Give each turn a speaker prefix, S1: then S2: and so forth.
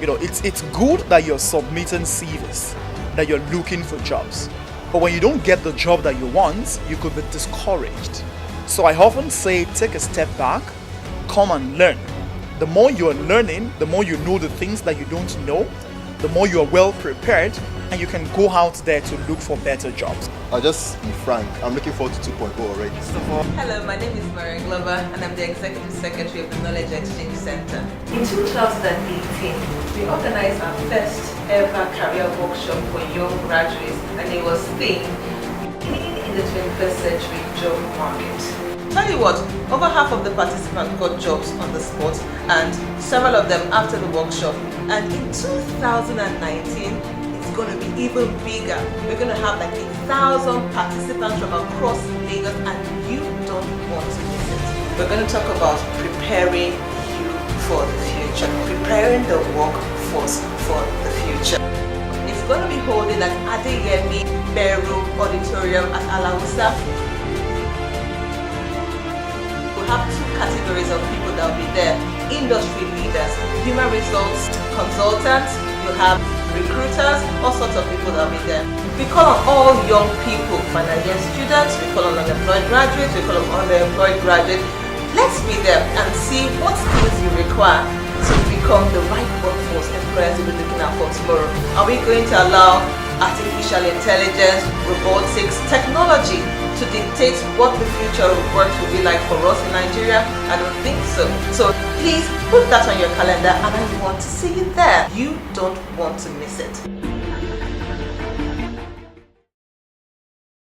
S1: It's good that you're submitting CVs, that you're looking for jobs. But when you don't get the job that you want, you could be discouraged. So I often say, take a step back, come and learn. The more you are learning, the more you know the things that you don't know, the more you are well prepared, and you can go out there to look for better jobs.
S2: I'll just be frank, I'm looking forward to 2.0 already.
S3: Hello, my name is Mary Glover and I'm the Executive Secretary of the Knowledge Exchange Center.
S4: In 2018, we organized our first ever career workshop for young graduates, and it was themed Winning in the 21st Century Job Market.
S3: Tell you what, over half of the participants got jobs on the spot and several of them after the workshop. And in 2019, it's going to be even bigger. We're going to have like 1,000 participants from across Lagos, and you don't want to miss it. We're going to talk about preparing you for the future, preparing the workforce for the future. It's going to be holding at Adeyemi Beru Auditorium at Alausa. We'll have two categories of people that will be there: industry leaders, human resource consultants, you have recruiters, all sorts of people that will be there. We call on all young people, final year students, we call on unemployed graduates, we call on underemployed graduates. Let's be there and see what skills you require to become the right workforce employers will be looking at for tomorrow. Are we going to allow artificial intelligence, robotics, technology to dictate what the future of work will be like for us in Nigeria? I don't think so. So please put that on your calendar and I want to see you there. You don't want to miss it.